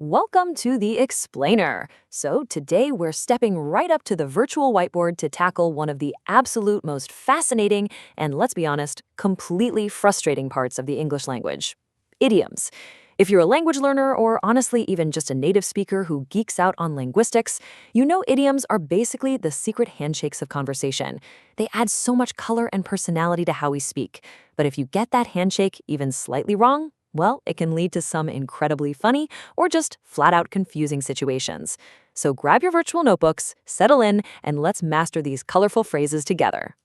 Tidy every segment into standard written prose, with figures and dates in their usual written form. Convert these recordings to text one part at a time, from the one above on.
Welcome to the Explainer. So today we're stepping right up to the virtual whiteboard to tackle one of the absolute most fascinating and, let's be honest, completely frustrating parts of the English language: idioms. If you're a language learner or honestly even just a native speaker who geeks out on linguistics, you know idioms are basically the secret handshakes of conversation. They add so much color and personality to how we speak. But if you get that handshake even slightly wrong, well, it can lead to some incredibly funny or just flat-out confusing situations. So grab your virtual notebooks, settle in, and let's master these colorful phrases together.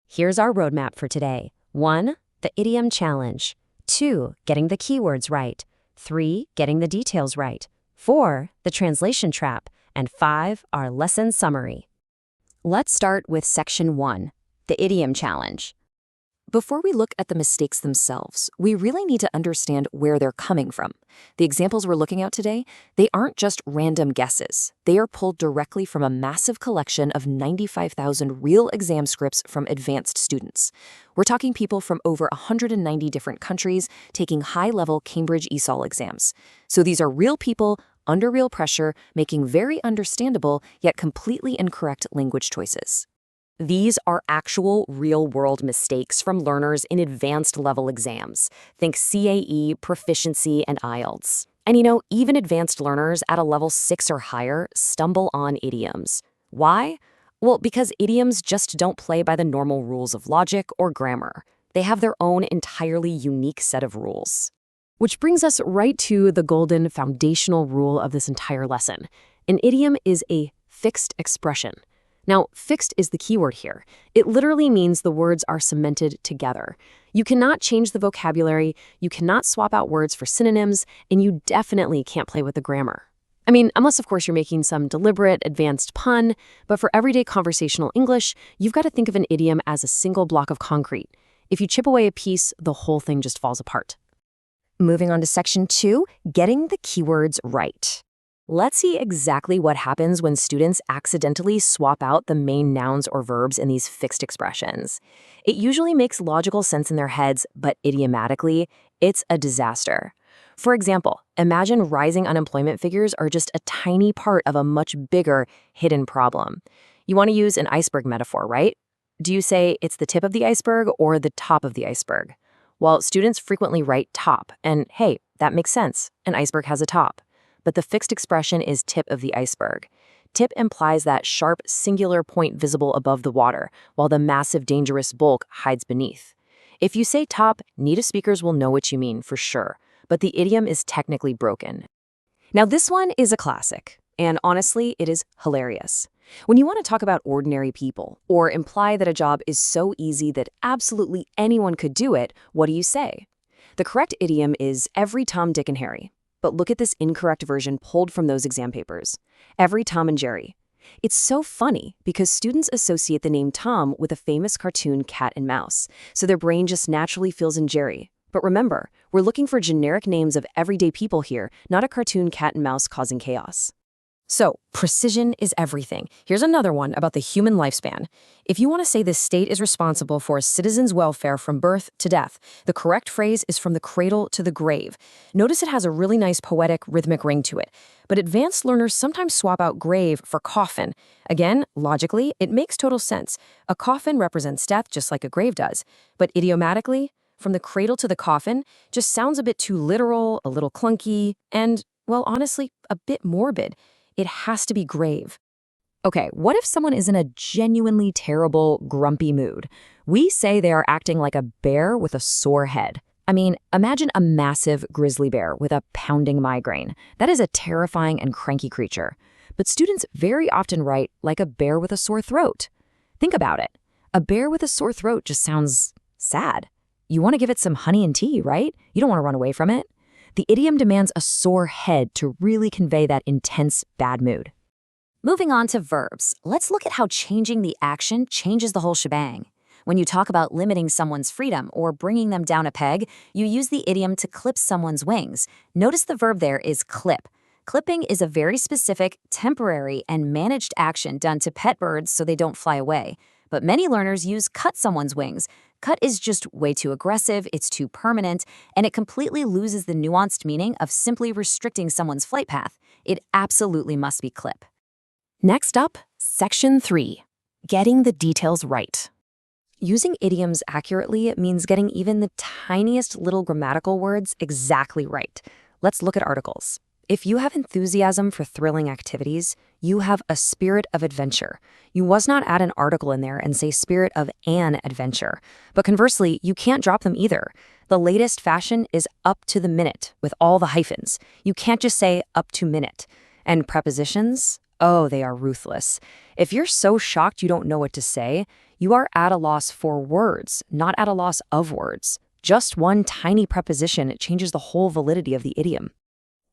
Here's our roadmap for today. 1. The idiom challenge. 2. Getting the keywords right. 3. Getting the details right. 4. The translation trap. And 5. Our lesson summary. Let's start with section 1, the idiom challenge. Before we look at the mistakes themselves, we really need to understand where they're coming from. The examples we're looking at today, they aren't just random guesses. They are pulled directly from a massive collection of 95,000 real exam scripts from advanced students. We're talking people from over 190 different countries taking high-level Cambridge ESOL exams. So these are real people under real pressure, making very understandable yet completely incorrect language choices. These are actual real-world mistakes from learners in advanced level exams. Think CAE, proficiency, and IELTS. And even advanced learners at a level 6 or higher stumble on idioms. Why? Well, because idioms just don't play by the normal rules of logic or grammar. They have their own entirely unique set of rules. Which brings us right to the golden foundational rule of this entire lesson. An idiom is a fixed expression. Now, fixed is the keyword here. It literally means the words are cemented together. You cannot change the vocabulary, you cannot swap out words for synonyms, and you definitely can't play with the grammar. I mean, unless of course you're making some deliberate, advanced pun, but for everyday conversational English, you've got to think of an idiom as a single block of concrete. If you chip away a piece, the whole thing just falls apart. Moving on to section 2, getting the keywords right. Let's see exactly what happens when students accidentally swap out the main nouns or verbs in these fixed expressions. It usually makes logical sense in their heads, but idiomatically, it's a disaster. For example, imagine rising unemployment figures are just a tiny part of a much bigger, hidden problem. You want to use an iceberg metaphor, right? Do you say it's the tip of the iceberg or the top of the iceberg? Well, students frequently write top, and hey, that makes sense. An iceberg has a top. But the fixed expression is tip of the iceberg. Tip implies that sharp, singular point visible above the water, while the massive, dangerous bulk hides beneath. If you say top, native speakers will know what you mean for sure, but the idiom is technically broken. Now, this one is a classic, and honestly, it is hilarious. When you want to talk about ordinary people, or imply that a job is so easy that absolutely anyone could do it, what do you say? The correct idiom is every Tom, Dick, and Harry. But look at this incorrect version pulled from those exam papers. Every Tom and Jerry. It's so funny because students associate the name Tom with a famous cartoon cat and mouse, so their brain just naturally fills in Jerry. But remember, we're looking for generic names of everyday people here, not a cartoon cat and mouse causing chaos. So, precision is everything. Here's another one about the human lifespan. If you want to say this state is responsible for a citizen's welfare from birth to death, the correct phrase is from the cradle to the grave. Notice it has a really nice poetic, rhythmic ring to it. But advanced learners sometimes swap out grave for coffin. Again, logically, it makes total sense. A coffin represents death just like a grave does. But idiomatically, from the cradle to the coffin just sounds a bit too literal, a little clunky, and, well, honestly, a bit morbid. It has to be grave. Okay, what if someone is in a genuinely terrible, grumpy mood? We say they are acting like a bear with a sore head. I mean, imagine a massive grizzly bear with a pounding migraine. That is a terrifying and cranky creature. But students very often write like a bear with a sore throat. Think about it. A bear with a sore throat just sounds sad. You want to give it some honey and tea, right? You don't want to run away from it. The idiom demands a sore head to really convey that intense bad mood. Moving on to verbs, let's look at how changing the action changes the whole shebang. When you talk about limiting someone's freedom or bringing them down a peg, you use the idiom to clip someone's wings. Notice the verb there is clip. Clipping is a very specific, temporary, and managed action done to pet birds so they don't fly away. But many learners use cut someone's wings. Cut is just way too aggressive, it's too permanent, and it completely loses the nuanced meaning of simply restricting someone's flight path. It absolutely must be clip. Next up, Section 3. Getting the details right. Using idioms accurately means getting even the tiniest little grammatical words exactly right. Let's look at articles. If you have enthusiasm for thrilling activities, you have a spirit of adventure. You must not add an article in there and say spirit of an adventure. But conversely, you can't drop them either. The latest fashion is up to the minute with all the hyphens. You can't just say up to minute. And prepositions? Oh, they are ruthless. If you're so shocked you don't know what to say, you are at a loss for words, not at a loss of words. Just one tiny preposition changes the whole validity of the idiom.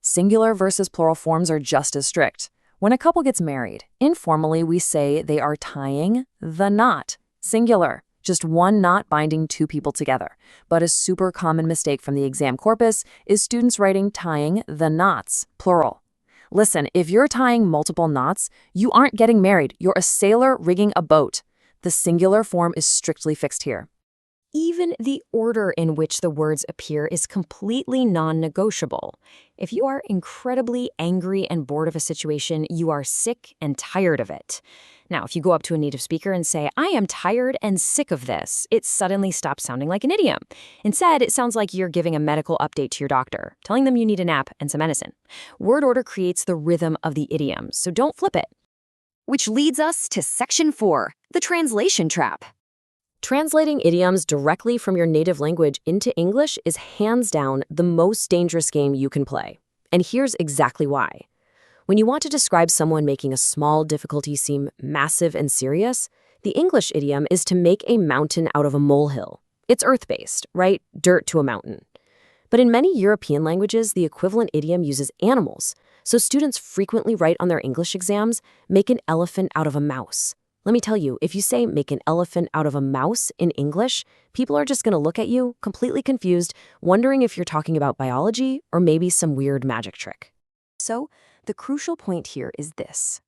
Singular versus plural forms are just as strict. When a couple gets married, informally we say they are tying the knot. Singular, just one knot binding two people together. But a super common mistake from the exam corpus is students writing tying the knots, plural. Listen, if you're tying multiple knots, you aren't getting married. You're a sailor rigging a boat. The singular form is strictly fixed here. Even the order in which the words appear is completely non-negotiable. If you are incredibly angry and bored of a situation, you are sick and tired of it. Now, if you go up to a native speaker and say, "I am tired and sick of this," it suddenly stops sounding like an idiom. Instead, it sounds like you're giving a medical update to your doctor, telling them you need a nap and some medicine. Word order creates the rhythm of the idiom, so don't flip it. Which leads us to Section 4, the translation trap. Translating idioms directly from your native language into English is hands down the most dangerous game you can play. And here's exactly why. When you want to describe someone making a small difficulty seem massive and serious, the English idiom is to make a mountain out of a molehill. It's earth-based, right? Dirt to a mountain. But in many European languages, the equivalent idiom uses animals. So students frequently write on their English exams, "make an elephant out of a mouse." Let me tell you, if you say "make an elephant out of a mouse" in English, people are just going to look at you, completely confused, wondering if you're talking about biology or maybe some weird magic trick. So, the crucial point here is this.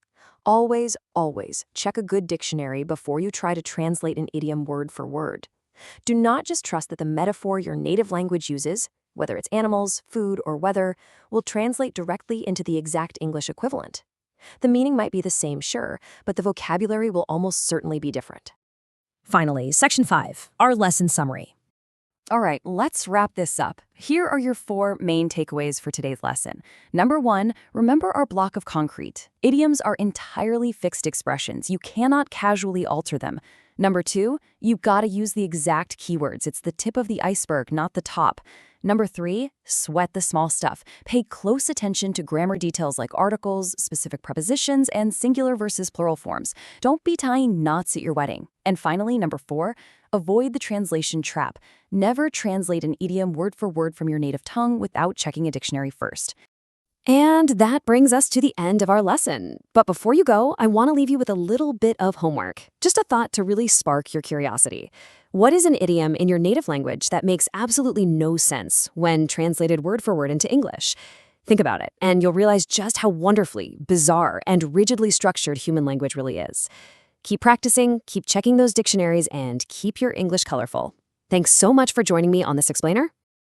Always, always check a good dictionary before you try to translate an idiom word for word. Do not just trust that the metaphor your native language uses, whether it's animals, food, or weather, will translate directly into the exact English equivalent. The meaning might be the same, sure, but the vocabulary will almost certainly be different. Finally, Section 5, our lesson summary. All right, let's wrap this up. Here are your 4 main takeaways for today's lesson. Number 1, remember our block of concrete. Idioms are entirely fixed expressions. You cannot casually alter them. Number 2, you've got to use the exact keywords. It's the tip of the iceberg, not the top. Number 3, sweat the small stuff. Pay close attention to grammar details like articles, specific prepositions, and singular versus plural forms. Don't be tying knots at your wedding. And finally, number 4, avoid the translation trap. Never translate an idiom word for word from your native tongue without checking a dictionary first. And that brings us to the end of our lesson. But before you go, I want to leave you with a little bit of homework. Just a thought to really spark your curiosity. What is an idiom in your native language that makes absolutely no sense when translated word for word into English? Think about it, and you'll realize just how wonderfully, bizarre, and rigidly structured human language really is. Keep practicing, keep checking those dictionaries, and keep your English colorful. Thanks so much for joining me on this explainer.